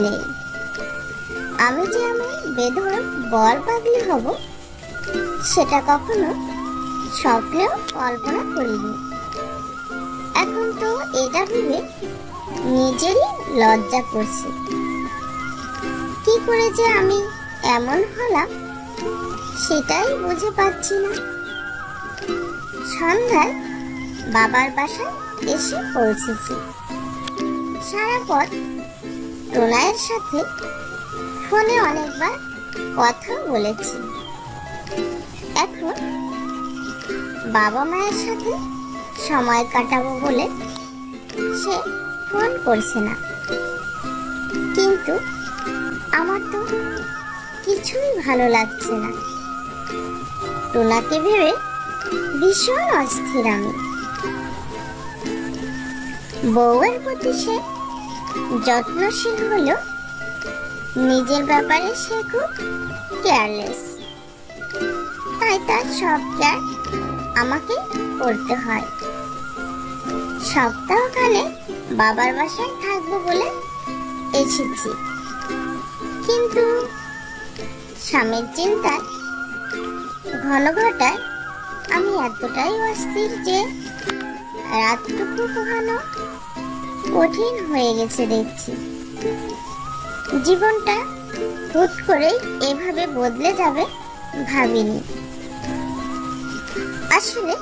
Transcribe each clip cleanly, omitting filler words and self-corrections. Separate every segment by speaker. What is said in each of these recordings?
Speaker 1: নেই। আমি যে এমন বেধড়ক বর পাগলি হব সেটা কখনো স্বপ্নেও কল্পনা করিনি। এখন তো এটা ভেবে নিজেরই লজ্জা করছে। কি করে যে আমি এমন হলাম সেটাই বুঝে পাচ্ছি না। সন্ধ্যায় বাবার বাসায় এসে পৌঁছেছি। সারা পথ টোনায়ের সাথে ফোনে অনেকবার কথা বলেছি। এখন বাবা মায়ের সাথে সময় কাটাবো বলে সে ফোন করছে না। কিন্তু আমার তো কিছুই ভালো লাগছে না। টোনাকে ভেবে ভীষণ অস্থির আমি। বউয়ের প্রতি সে যত্নশীল হলেও নিজের ব্যাপারে সে খুব কেয়ারলেস। তাই তার সব কেয়ার আমাকে করতে হয়। সপ্তাহখানে বাবার বাসায় থাকবো বলে এসেছি, কিন্তু স্বামীর চিন্তায় ঘন ঘটায় আমি এতটাই অস্থির যে রাতটুকু পোহানো কঠিন হয়ে গেছে দেখছি। জীবনটা হুট করেই এভাবে বদলে যাবে ভাবিনি। আসলে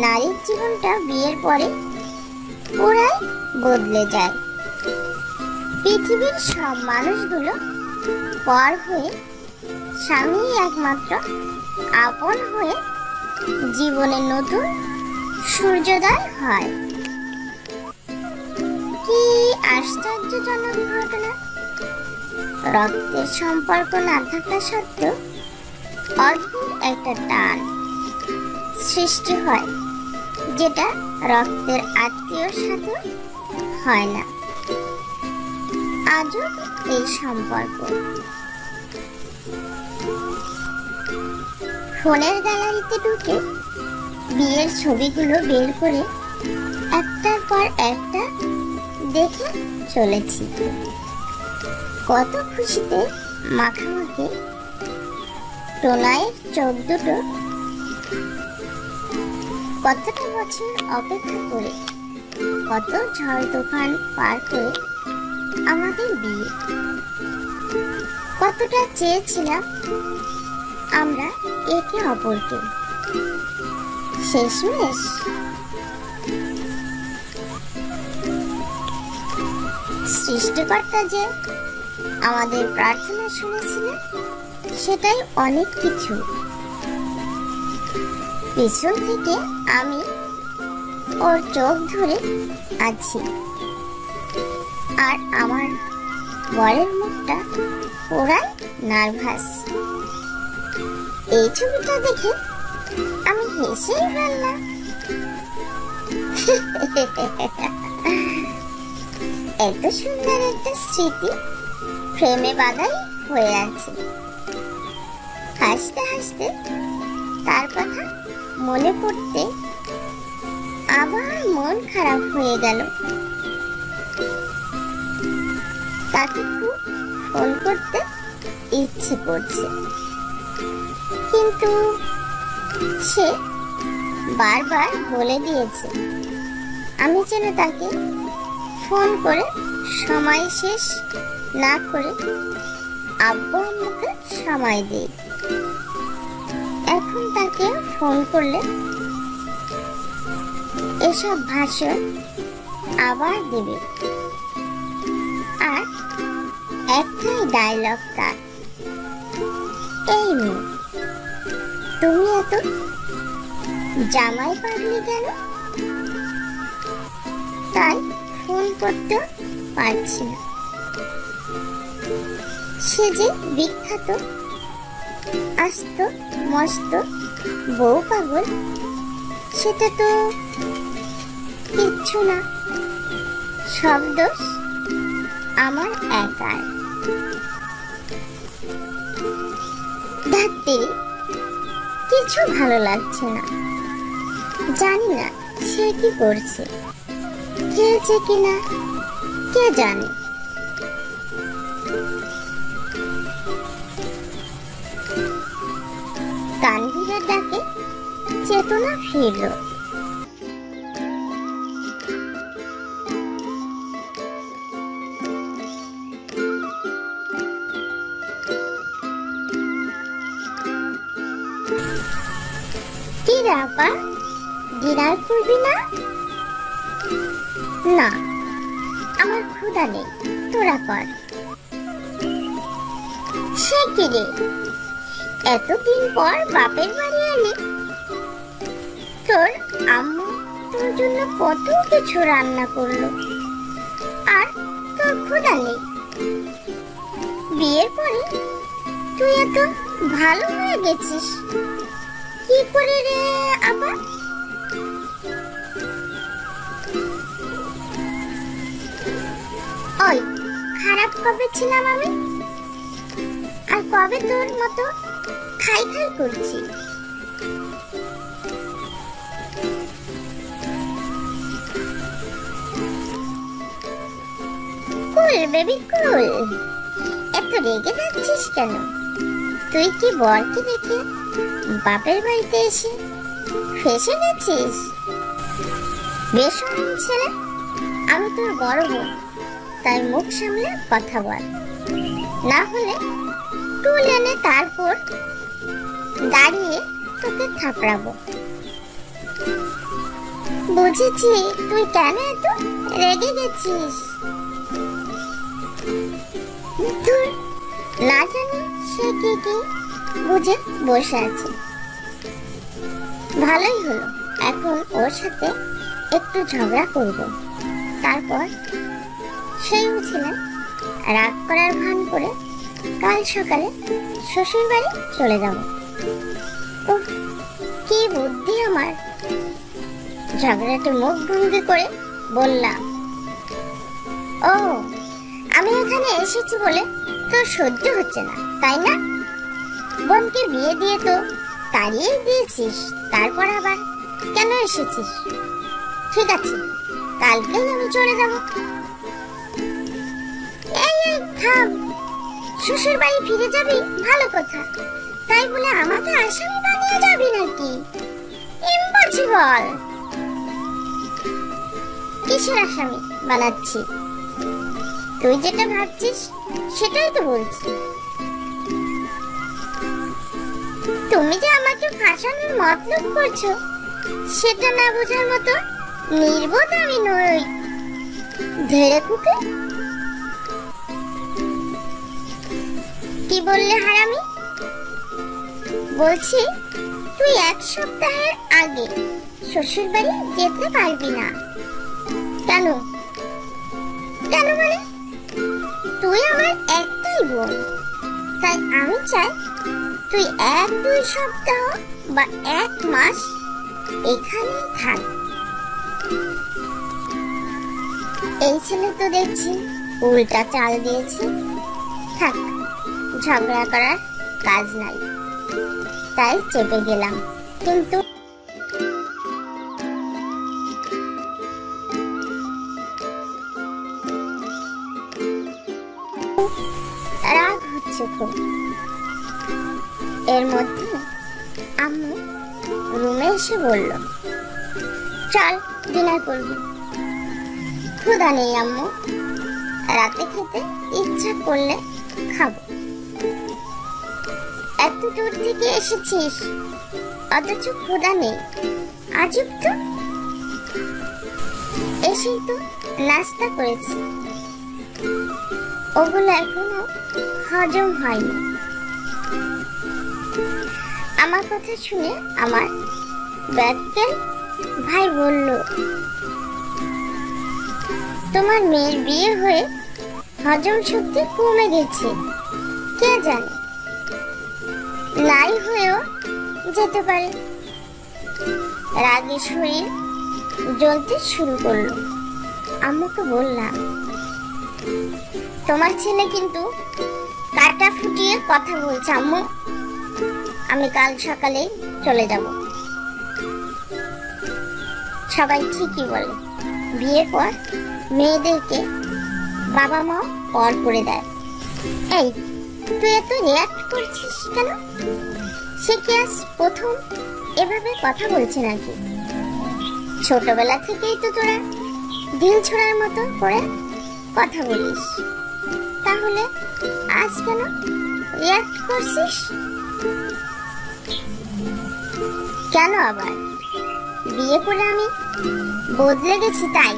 Speaker 1: নারীর জীবনটা বিয়ের পরে পুরাই বদলে যায়। পৃথিবীর সব মানুষগুলো পর হয়ে স্বামী একমাত্র আপন হয়ে জীবনের নতুন সূর্যোদয় হয়। কি আশ্চর্যজনক ঘটনা! রক্তের সম্পর্ক না থাকা সত্ত্বেও অদ্ভুত একটা টান সৃষ্টি হয়, যেটা রক্তের আত্মীয়র সাথে হয় না। আজও এই সম্পর্ক। ফোনের গ্যালারিতে ঢুকে বিয়ের ছবিগুলো বের করে একটার পর একটা দেখে চলেছি। কত খুশিতে মাখামাখি টোনায়ের চোখ দুটো। কতটা বছর অপেক্ষা করে, কত ঝড় তুফান পার করে আমাদের বিয়ে। কতটা চেয়েছিলাম আমরা একে অপরকে। শেষমেশ সৃষ্টিকর্তা যে আমাদের প্রার্থনা শুনেছিলেন সেটাই অনেক কিছু। পিছন থেকে আমি ওর চোখ ধরে আছি, আর আমার বরের মুখটা পুরাই নার্ভাস। এই ছবিটা দেখে আমি হেসেই ফেললাম। এত সুন্দর একটা স্মৃতি ফ্রেমে বাঁধাই হয়ে আছে। হাসতে হাসতে তার কথা মনে পড়তে আবার মন খারাপ হয়ে গেল। তাকে খুব ফোন করতে ইচ্ছে করছে, কিন্তু সে বারবার বলে দিয়েছে আমি যেন তাকে ফোন করে সময় শেষ না করে আব্বু আম্মুকে সময় দেই। এখন তাকে ফোন করলে এসব ভাষণ আবার দেবে, আর একটাই ডায়লগ তার, এই মেয়ে তুমি এত জামাই পাগলি কেন? তাই ফোন করতে পারছি না। সে যে বিখ্যাত আস্ত মস্ত বউ পাগল সেটা তো কিচ্ছু না। সব দোষ আমার একার। ধাত্রী, কিছু ভালো লাগছে না। জানি না সে কি করছে, খেয়েছে কিনা কে জানে। চেতনা ফিরল। কি রাপা, ডিনার করবি না? না, আমার ক্ষুধা নেই, তোরা কর। সে কি রে, এতদিন পর বাপের বাড়ি এলি? তোর আম্মু তোর জন্য কত কিছু রান্না করলো, আর তোর ক্ষুধা নেই? বিয়ের পরে তুই এত ভালো হয়ে গেছিস কি করে রে আবার? ওই খারাপ কবে ছিলাম আমি, আর কবে তোর মতো খাই খাই করছি? কুল বেবি কুল, এত রেগে যাচ্ছিস কেন? তুই কি বরকে দেখে বাপের বাড়িতে এসে ফেসে গেছিস? বেশরম ছেলে, আমি তোর বড় বোন, তাই মুখ সামলে কথা বল, না হলে টুল এনে তারপর দাঁড়িয়ে তোকে থাপড়াবো। বুঝেছি তুই কেন এত রেগে গেছিস। তুই না জানি সে কে কে বুঝে বসে আছে। ভালোই হলো, এখন ওর সাথে একটু ঝগড়া করব, তারপর সেই ছেলে রাগ করার ভান করে কাল সকালে শ্বশুর বাড়ি চলে যাব। ওহ, কি বুদ্ধি আমার! ঝগড়াটে মুখ ভঙ্গি করে বললাম, ও আমি এখানে এসেছি বলে তোর সহ্য হচ্ছে না, তাই না? বোনকে বিয়ে দিয়ে তো তাড়িয়ে দিয়েছিস, তারপর আবার কেন এসেছিস? ঠিক আছে, কালকেই আমি চলে যাব। এই থাম, শ্বশুর বাড়ি ফিরে যাবি ভালো কথা, তাই বলে আমাকে আসামি বানিয়ে যাবি নাকি? ইম্পসিবল। কিসের আসামি বানাচ্ছি? তুই যেটা ভাবছিস সেটাই তো বলছি। তুমি যে আমাকে ফাঁসানোর মতলব করছো সেটা না বোঝার মতো নির্বোধ আমি নই। ধেড়ে কুকে, কি বললে হারামি? বলছি তুই এক সপ্তাহের আগে শ্বশুর বাড়ি যেতে পারবি না। কেন? কেন মানে? তুই আমার একটাই বোন, তাই আমি চাই তুই 1-2 সপ্তাহ বা 1 মাস এখানে থাক। এই ছেলে তো দেখছি উল্টা চাল দিয়েছে। থাক, ঝগড়া করার কাজ নাই, তাই চেপে গেলাম। কিন্তু রাগ হচ্ছে খুব। এর মধ্যে আম্মু রুমে এসে বলল, চল ডিনার করবি। ক্ষুধা নেই আম্মু, রাতে খেতে ইচ্ছা করলে খাবো। এত দূর থেকে এসেছিস অথচ ক্ষুধা নেই, আজব তো। এসেই তো নাস্তা করেছি, ওগুলো এখনো হজম হয়নি। আমার কথা শুনে আমার ব্যাকের ভাই বলল, তোমার মেয়ের বিয়ে হয়ে হজম শক্তি কমে গেছে, কে জানে, নাই হয়েও যেতে পারে। রাগে শরীর জ্বলতে শুরু করলো। আম্মুকে বললাম, তোমার ছেলে কিন্তু কাটা ফুটিয়ে কথা বলছে আম্মু, আমি কাল সকালে চলে যাব। সবাই ঠিকই বলে, বিয়ের পর মেয়েদেরকে বাবা মা পর করে দেয়। এই তুই এত রিয়াক্ট করছিস কেন? সে কি আজ প্রথম এভাবে কথা বলছে নাকি? ছোটবেলা থেকেই তো তোরা ঢিল ছোড়ার মতো করে কথা বলিস, তাহলে আজ কেন রিয়াক্ট করছিস? কেন আবার বিয়ে করে আমি বদলে গেছি তাই?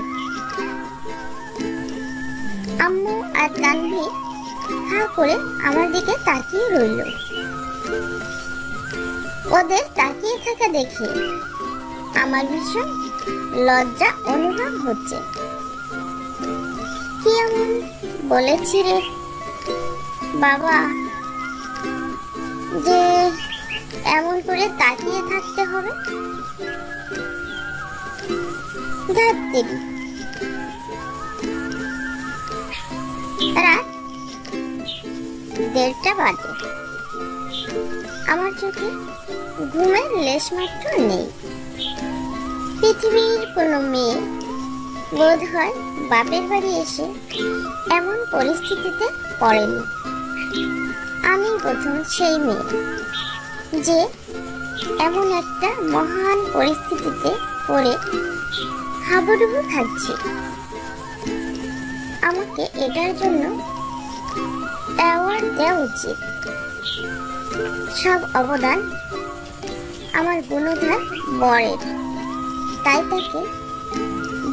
Speaker 1: আম্মু আর তানভীর হা করে আমার দিকে তাকিয়ে রইল। ওদের তাকিয়ে থাকা দেখে আমার ভীষণ লজ্জা অনুভব হচ্ছে। কি এমন বলেছি রে বাবা যে এমন করে তাকিয়ে থাকতে হবে? রাত 1:30 বাজে। আমার চোখে ঘুমের লেশ মাত্র নেই। পৃথিবীর কোনো মেয়ে বোধ হয় বাপের বাড়ি এসে এমন পরিস্থিতিতে পড়েনি। আমি প্রথম সেই মেয়ে যে এমন একটা মহান পরিস্থিতিতে পড়ে হাবুডুবু খাচ্ছি। আমাকে এটার জন্য অ্যাওয়ার্ড দেওয়া উচিত। সব অবদান আমার গুণধর বরের, তাই তাকে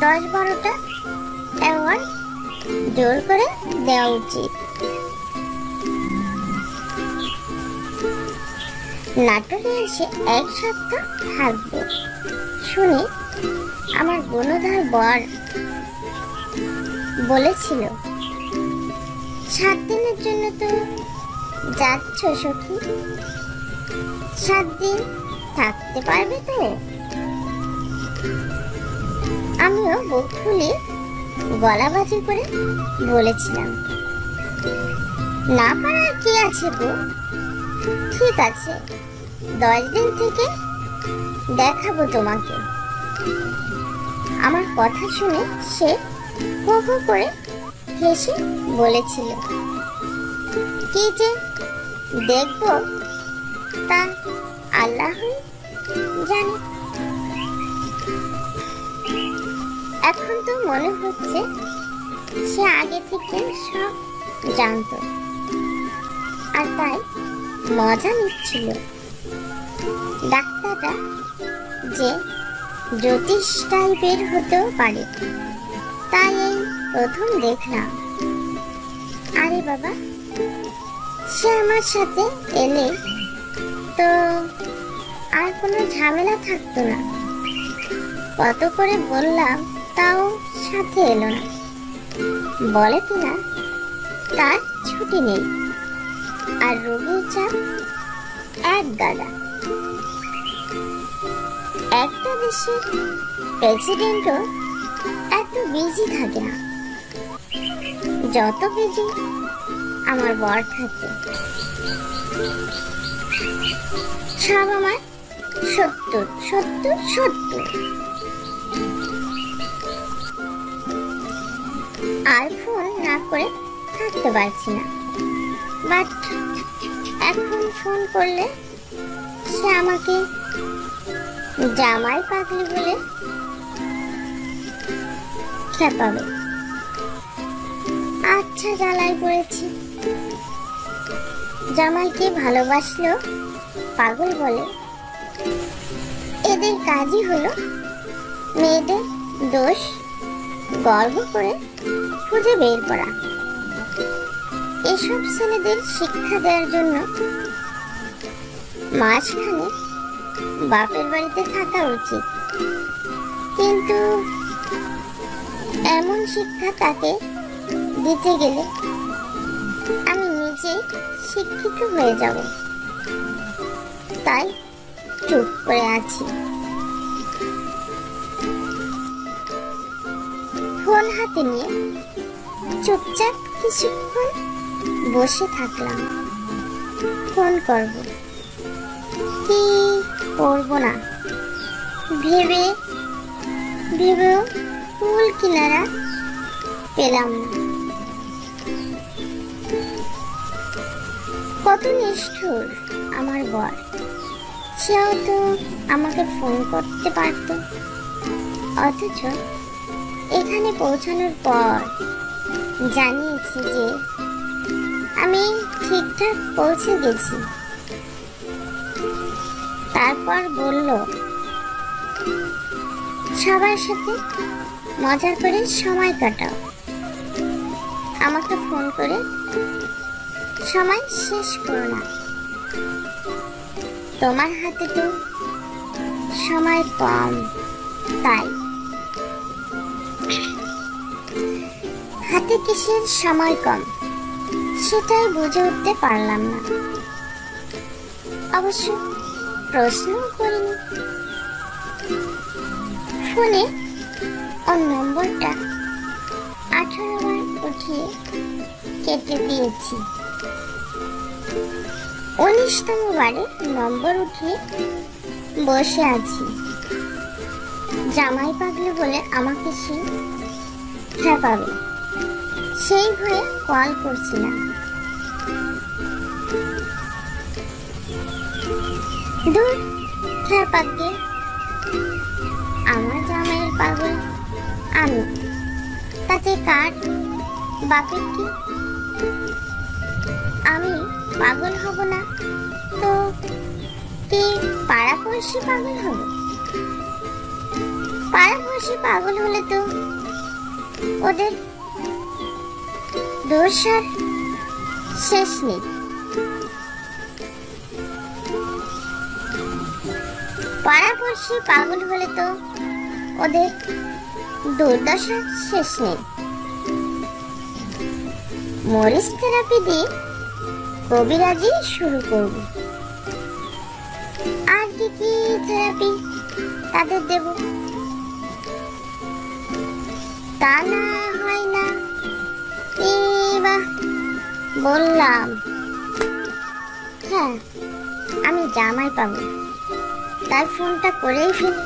Speaker 1: 10-12টা অ্যাওয়ার্ড জোর করে দেওয়া উচিত। নাটোরে এসে 1 সপ্তাহ থাকবো শুনে আমার গুণধর বর বলেছিল, 7 দিনের জন্য তো যাচ্ছ সখী, 7 দিন থাকতে পারবে তো? আমিও বুক ফুলে গলাবাজি করে বলেছিলাম, না পারার কি আছে গো, ঠিক আছে 10 দিন থেকে দেখাবো তোমাকে। আমার কথা শুনে সে হো হো করে হেসে বলেছিল, কি যে দেখবো তা আল্লাহই জানে। এখন তো মনে হচ্ছে সে আগে থেকে সব জানতো আর তাই মজা নিচ্ছিল। ডাক্তাররা যে জ্যোতিষ টাইপের হতেও পারে, তাই এই প্রথম দেখলাম। আরে বাবা, সে আমার সাথে এলে তো আর কোনো ঝামেলা থাকতো না। কত করে বললাম তাও সাথে এলো না। বলে কিনা তার ছুটি নেই আর রোগীর চাপ এক গাদা। একটা দেশের প্রেসিডেন্টও এত বিজি থাকে না যত বিজি আমার বর থাকে। সব আমার 70 আর ফোন না করে থাকতে পারছি না। বাট এখন ফোন করলে সে আমাকে জামাই পাগলি বলে খেপাবে। আচ্ছা, জ্বালায় পড়েছি। জামাইকে ভালোবাসলেও পাগল বলে। এদের কাজই হলো মেয়েদের দোষ গর্ব করে খুঁজে বের করা। এসব ছেলেদের শিক্ষা দেওয়ার জন্য মাঝখানে বাপের বাড়িতে থাকা উচিত, কিন্তু এমন শিক্ষা তাকে দিতে গেলে আমি নিজেই শিক্ষিত হয়ে যাব। তাই চুপ করে আছি। ফোন হাতে নিয়ে চুপচাপ কিছুক্ষণ বসে থাকলাম। ফোন করব কি করব না ভেবেও ফুল কিনারা পেলাম না। কত নিষ্ঠুর আমার বর। সেও তো আমাকে ফোন করতে পারত, অথচ এখানে পৌঁছানোর পর জানিয়েছি যে আমি ঠিকঠাক পৌঁছে গেছি। তারপর বলল, সবার সাথে মজা করে সময় কাটাও, আমাকে ফোন করে সময় শেষ করো না। তোমার হাতে তো সময় কম, তাই। হাতে কিসের সময় কম সেটাই বুঝে উঠতে পারলাম না। অবশ্য প্রশ্ন করিনি। ফোনে ওর নম্বরটা 18 বার উঠিয়ে কেটে দিয়েছি। 19তম বারে নম্বর উঠিয়ে বসে আছি। জামাই পাগলে বলে আমাকে সে ঠেকাবে, সেই ভয়ে কল করছি না। দূর ঠেপাকে, আমার জামাইয়ের পাগল আমি, তাতে কার বাপের কি? আমি পাগল হব না তো কি পাড়াপড়শি পাগল হবে? পাড়াপড়শি পাগল হলে তো ওদের দোষার শেষ নেই। পাড়াপড়শি পাগল হলে তো ওদের দুর্দশার শেষ নেই। মরিচ থেরাপি দিয়ে কবিরাজি শুরু করব। আর কি কি থেরাপি তাদের দেব? তা না হয় না বললাম। হ্যাঁ, আমি জামাই পাবো, তার ফোনটা করেই ফেলি।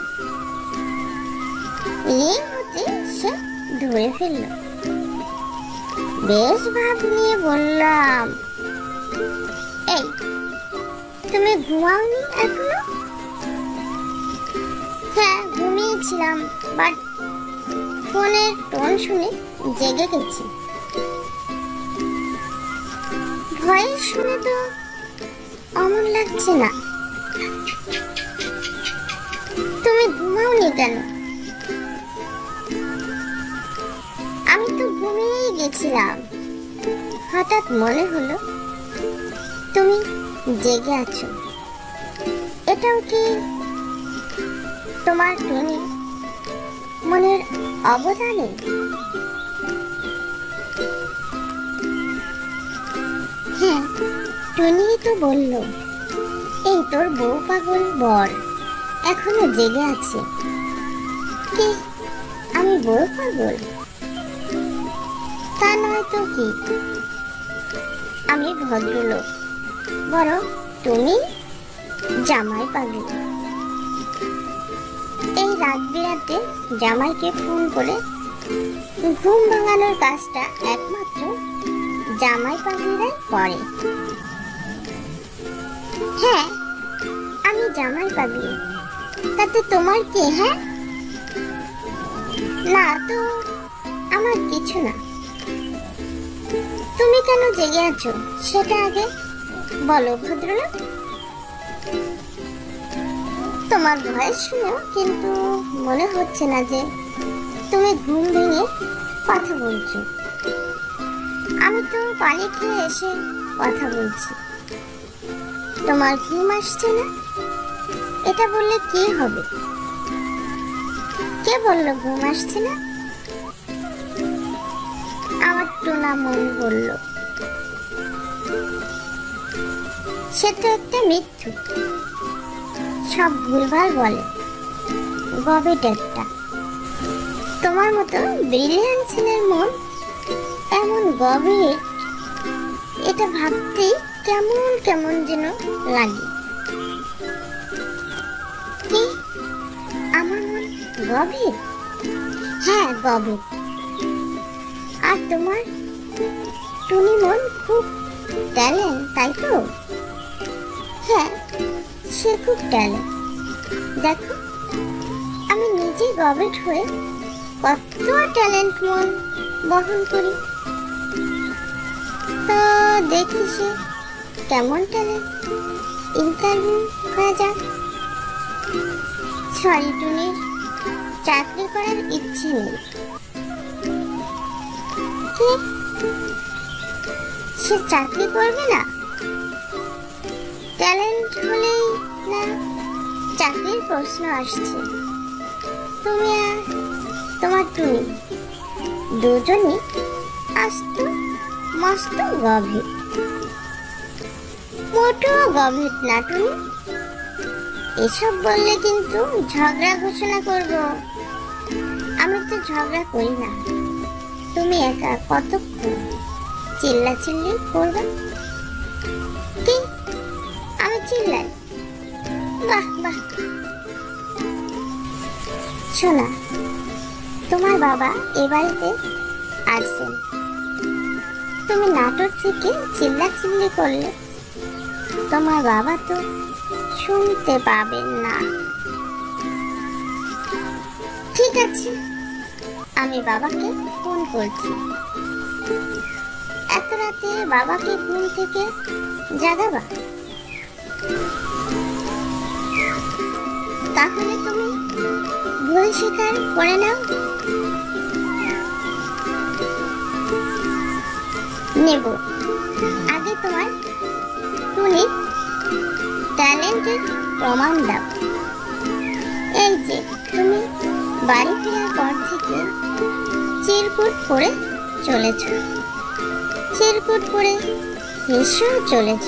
Speaker 1: এই হতে সে ধরে ফেলল। বেশ ভাব নিয়ে বললাম, এই তুমি ঘুমাওনি এখনো? হ্যাঁ, ঘুমিয়েছিলাম, বাট ফোনের টোন শুনে জেগে গেছি। ভয়ে শুনে তো অমন লাগছে না। তুমি ঘুমাওনি কেন? আমি তো ঘুমিয়েই গেছিলাম। হঠাৎ মনে হলো তুমি জেগে আছো। এটাও কি তোমার টুনি মনের অবদানে? হ্যাঁ, টুনি তো বলল, এই তোর বউ পাগল বর এখনো জেগে আছে। কি আমি বউ পাগল? তা নয় তো কি, আমি ভদ্রলোক, বরং তুমি জামাই পাগল। এই রাত বিরাতে জামাইকে ফোন করে ঘুম ভাঙানোর কাজটা একমাত্র জামাই পাগলিরাই করে। হ্যাঁ, আমি জামাই পাগলি, তাতে তোমার কি? হ্যাঁ না তো আমার কিছু না। তুমি কেন জেগে আছো সেটা আগে বলো ভদ্রলোক। তোমার ভয়েস শুনেও কিন্তু মনে হচ্ছে না যে তুমি ঘুম ভেঙে কথা বলছো। আমি তো পানি খেয়ে এসে কথা বলছি। তোমার ঘুম আসছে না? এটা বললে কি হবে? কে বললো ঘুম আসছে না? আমার টোনা মন বলল। সে তো একটা মিথ্যু, সব ভুলভাল বলে, গবেট একটা। তোমার মতো ব্রিলিয়ান্ট ছেলের মন এমন গভীর, এটা ভাবতেই কেমন কেমন যেন লাগে। কি আমার মন গভীর? হ্যাঁ, গভীর। আর তোমার টুনি মন খুব ট্যালেন্ট, তাই তো? হ্যাঁ, সে খুব ট্যালেন্ট। দেখো, আমি নিজে গবেট হয়ে কত ট্যালেন্ট মন বহন করি। তো দেখি সে কেমন ট্যালেন্ট। ইন্টারভিউ করা যাক। সরি, টুনির চাকরি করার ইচ্ছে নেই। কি? সে চাকরি করবে না? ট্যালেন্ট হলেই না চাকরির প্রশ্ন আসছে? তুমি আর তোমার টুনি দুজনই আস্ত মস্ত গভীর। মোটো গভীর না টুনি। এসব বললে কিন্তু ঝগড়া ঘোষণা করব। আমি তো ঝগড়া করি না। তুমি একা কতক্ষণ চিল্লাচিল্লি করবে? কি? আমি চিল্লাই? বাহ বাহ। শোনা, তোমার বাবা এ বাড়িতে আসছেন। তুমি নাটোর থেকে চিল্লাচিল্লি করলে তোমার বাবা তো শুনতে পাবেন না। ঠিক আছে, আমি বাবাকে ফোন করছি। এত রাতে বাবাকে ঘুম থেকে জাগাবা? তাহলে তুমি ভুল স্বীকার করে নাও। নেব। আগে তোমার টুনির ট্যালেন্টের প্রমাণ দাও। এই যে তুমি বাড়ি ফেরার পর থেকে চিরকুট করে চলেছ, চিরকুট করে হেসেও চলেছ।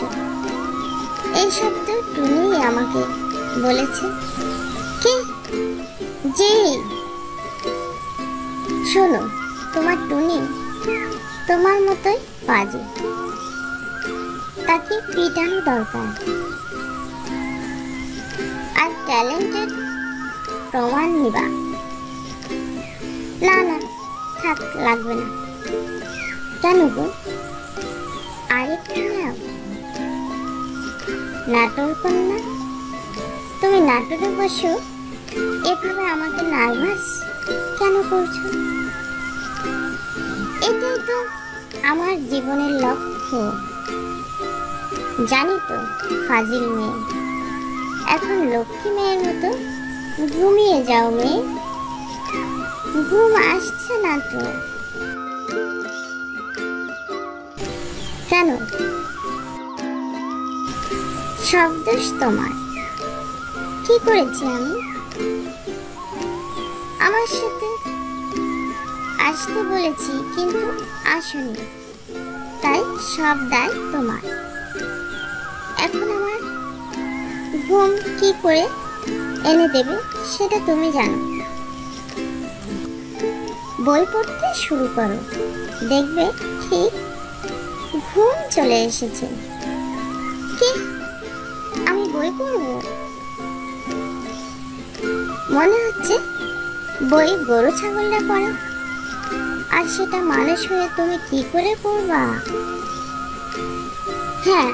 Speaker 1: এই শব্দ টুনি আমাকে বলেছে। কি? জি। শোনো, তোমার টুনি তোমার মতোই পাজি। তাকে পিটানো দরকার। আর ট্যালেন্টের প্রমাণ নিবা? না না, থাক, লাগবে না। কেন গো? আরেকটু নাও। নাটোর কন্যা, তুমি নাটোরে বসো এভাবে আমাকে নার্ভাস কেন করছো? এটাই তো আমার জীবনের লক্ষ্য। জানি তো ফাজিল মেয়ে। এখন লক্ষ্মী মেয়ের মতো ঘুমিয়ে যাও মেয়ে। ঘুম আসছে না তো? কেন? সব দোষ তোমার। কি করেছি আমি? আমার সাথে আসতে বলেছি কিন্তু আসনি, তাই সব দায় তোমার। এখন আমার ঘুম কি করে এনে দেবে সেটা তুমি জানো। বই পড়তে শুরু করো, দেখবে ঠিক ঘুম চলে এসেছে। কি? আমি বই পড়ব? মনে হচ্ছে বই গরু ছাগলরা পড়ে, আর সেটা মানুষ হয়ে তুমি কি করে পড়বা? হ্যাঁ,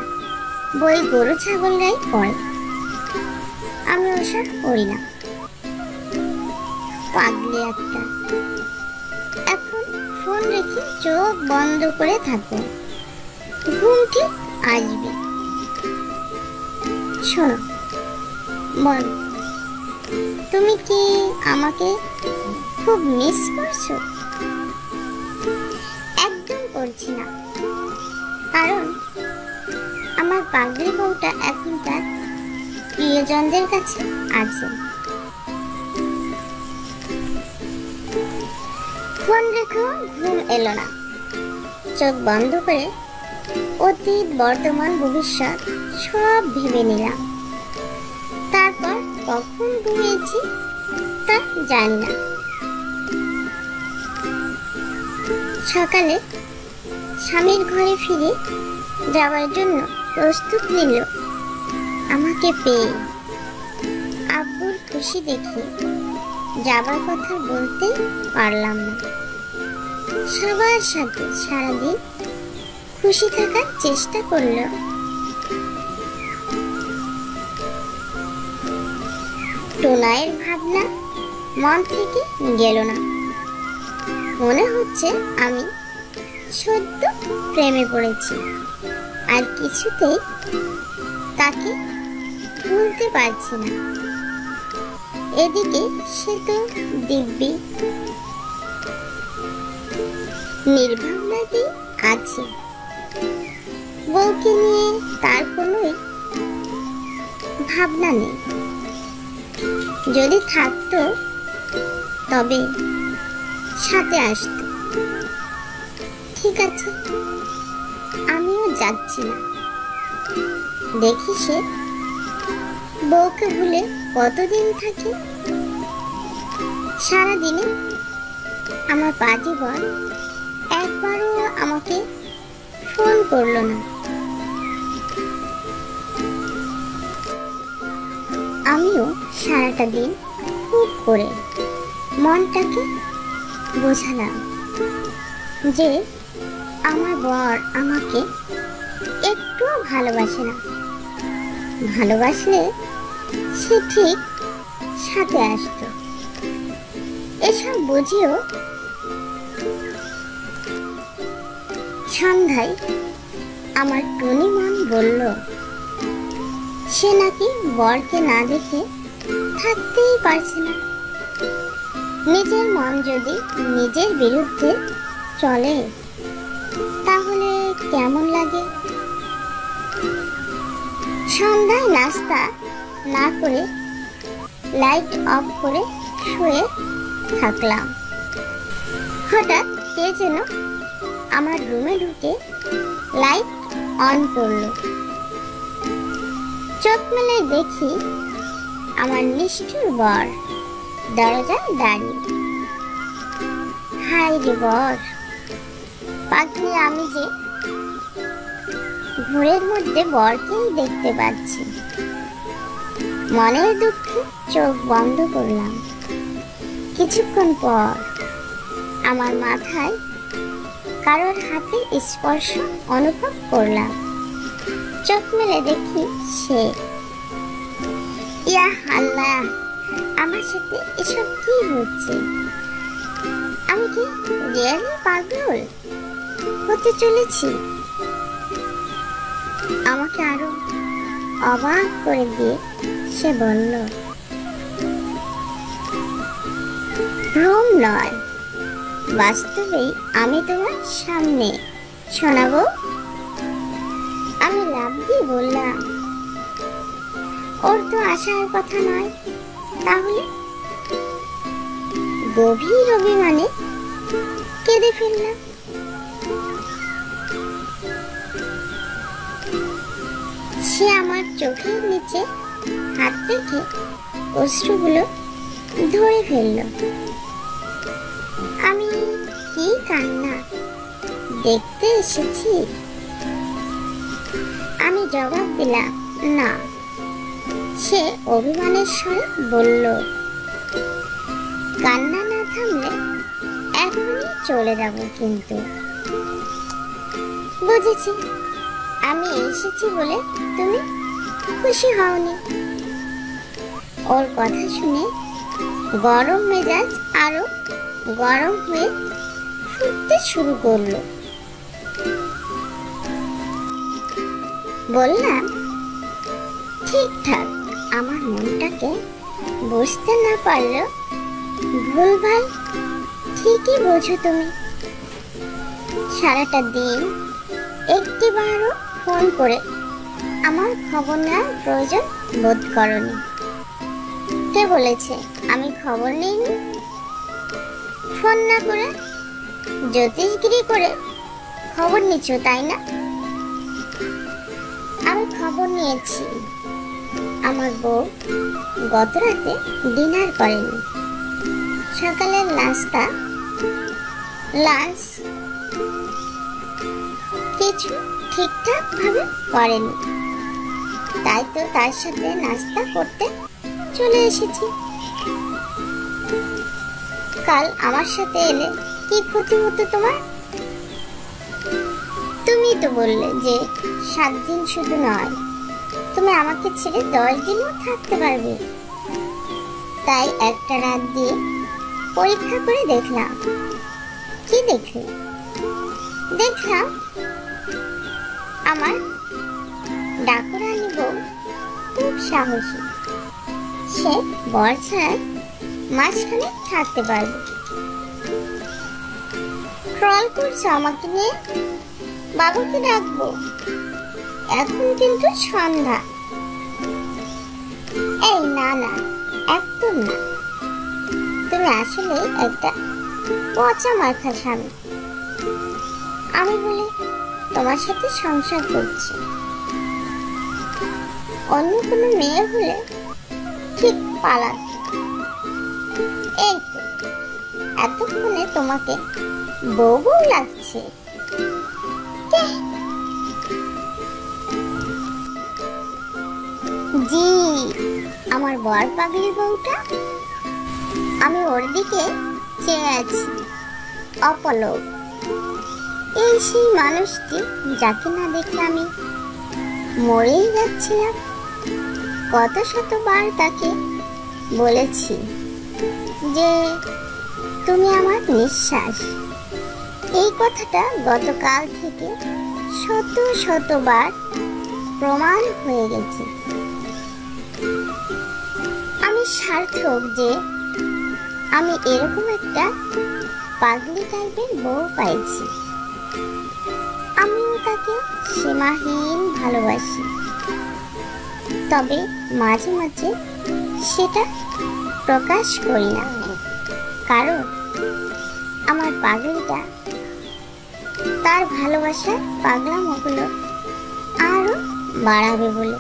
Speaker 1: বই গরু ছাগলরাই পড়ে, আমি ওসব পড়ি না। পাগলি একটা। এখন ফোন রেখে চোখ বন্ধ করে থাকো, ঘুম ঠিক আসবে। শোনো বল, তুমি কি আমাকে খুব মিস করছো? একদম করছি না, কারণ আমার পাগলি বউটা এখন তার প্রিয়জনদের কাছে আছে। ফোন রেখেও ঘুম এলো না। চোখ বন্ধ করে অতীত, বর্তমান, ভবিষ্যৎ সব ভেবে নিলাম। তারপর কখন ঘুমিয়েছি তা জানি না। সকালে স্বামীর ঘরে ফিরে যাওয়ার জন্য প্রস্তুত নিল। আমাকে পেয়ে আব্বুর খুশি দেখে যাবার কথা বলতে পারলাম না। সবার সাথে সারাদিন খুশি থাকার চেষ্টা করল। টোনাইয়ের ভাবনা মন থেকে গেল না। মনে হচ্ছে আমি সদ্য প্রেমে পড়েছি, আর কিছুতেই তাকে ভুলতে পারছি না। এদিকে সে তো দিব্যি নির্ভাবনাতেই আছে। বউকে নিয়ে তার কোনোই ভাবনা নেই। যদি থাকতো তবে সাথে আসতো। ঠিক আছে, আমিও যাচ্ছি না। দেখি সে বউকে ভুলে কতদিন থাকে। সারাদিনে আমার পাজি বর একবারও আমাকে ফোন করলো না। আমিও সারাটা দিন খুব করে মনটাকে বোঝালাম যে আমার বর আমাকে একটুও ভালোবাসে না। ভালোবাসলে সে ঠিক সাথে আসতো। এসব বুঝিও সন্ধ্যায় আমার টুনি মন বলল সে নাকি বরকে না দেখে থাকতেই পারছে না। নিজের মন যদি নিজের বিরুদ্ধে চলে তাহলে কেমন লাগে। সন্ধ্যায় নাস্তা না করে লাইট অফ করে শুয়ে থাকলাম। হঠাৎ কে যেন আমার রুমে ঢুকে লাইট অন করলো। চোখ মেলে দেখি আমার নিষ্ঠুর বর দরজায় দাঁড়িয়ে। হাই রে বর, পাগলি আমি যে ঘোরের মধ্যে বরকেই দেখতে পাচ্ছি। মনের দুঃখে চোখ বন্ধ করলাম। কিছুক্ষণ পর আমার মাথায় কারোর হাতের স্পর্শ অনুভব করলাম। চোখ মেলে দেখি সে। ইয়া আল্লাহ, আমার সাথে এসব কি হচ্ছে? আমি কি রিয়েলি পাগল হতে চলেছি? আমাকে আরো অবাক করে দিয়ে সে বলল, ভ্রম নয়, বাস্তবেই আমি তোমার সামনে শোনাবো। আমি লাফ দিয়ে বললাম, ওর তো আসার কথা নয়। তাহলে? গভীর অভিমানে কেঁদে ফেললাম। সে আমার চোখের নিচে হাত রেখে অশ্রুগুলো ধরে ফেলল। আমি কি কান্না দেখতে এসেছি? আমি জবাব দিলাম, না। সে অভিমানের স্বরে বলল, কান্না না থামলে এখনই চলে যাব। কিন্তু বুঝেছি, আমি এসেছি বলে তুমি খুশি হওনি। ওর কথা শুনে গরম মেজাজ আরো গরম হয়ে ফুটতে শুরু করলো। বললাম, ঠিকঠাক আমার মনটাকে বুঝতে না পারলেও ভুলভাল ঠিকই বোঝো তুমি। সারাটা দিন একটিবারও ফোন করে আমার খবর নেওয়ার প্রয়োজন বোধ করনি। কে বলেছে আমি খবর নিইনি? ফোন না করে জ্যোতিষগিরি করে খবর নিচ্ছ, তাই না? আমি খবর নিয়েছি। আমার বউ গত রাতে ডিনার করেনি। সকালের নাস্তা, লাঞ্চ কিছু ঠিকঠাক ভাবে করেনি। তাই তো তার সাথে নাস্তা করতে চলে এসেছি। কাল আমার সাথে এলে কি ক্ষতি হতো তোমার? তুমি তো বললে যে 7 দিন শুধু নয়, তুমি আমাকে ছেড়ে 10 দিনও থাকতে পারবে। তাই একটা রাত দিয়ে পরীক্ষা করে দেখলাম। কি দেখলি? দেখলাম আমার ডাকুরানি বউ খুব সাহসী। সে বর ছাড়াই মাঝখানে থাকতে পারবে। ট্রল করছে আমাকে নিয়ে। বাবুকে ডাকবো, এখন কিন্তু সন্ধ্যা। এই না না, একদম না। তুমি আসলে একটা পচা মার্কা স্বামী। আমি বলে তোমার সাথে সংসার করছি। অন্য কোনো মেয়ে হলে ঠিক পালাত। এই তো এতক্ষণে তোমাকে বউ বউ লাগছে। জি, আমার বর পাগলি বউটা। আমি ওর দিকে চেয়ে আছি অপলক। এই সেই মানুষটি যাকে না দেখে আমি মরেই যাচ্ছিলাম। কত শতবার তাকে বলেছি যে তুমি আমার নিঃশ্বাস। এই কথাটা গতকাল থেকে শতবার প্রমাণ হয়ে গেছে। আমি সার্থক যে আমি এরকম একটা পাগলি টাইপের বউ পাইছি। আমিও তাকে সীমাহীন ভালোবাসি, তবে মাঝে মাঝে সেটা প্রকাশ করি না, কারণ আমার পাগলিটা তার ভালোবাসার পাগলামোগুলো আরো বাড়াবে বলে।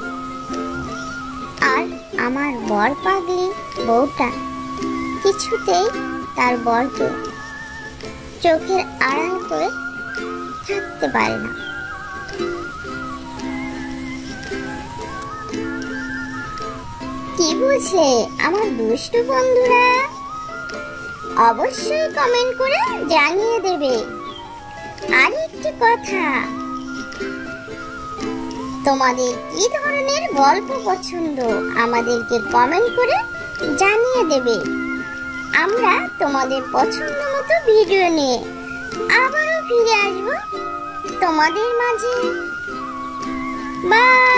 Speaker 1: আর আমার বর পাগলি বউটা কিছুতেই তার বরকে চোখের আড়াল করে থাকতে পারে না। কি বুঝলে আমার দুষ্টু বন্ধুরা? অবশ্যই কমেন্ট করে জানিয়ে দেবে। আর একটি কথা, তোমাদের কি ধরনের গল্প পছন্দ আমাদেরকে কমেন্ট করে জানিয়ে দেবে। আমরা তোমাদের পছন্দ মতো ভিডিও নিয়ে আবারও ফিরে আসবো তোমাদের মাঝে। বাই।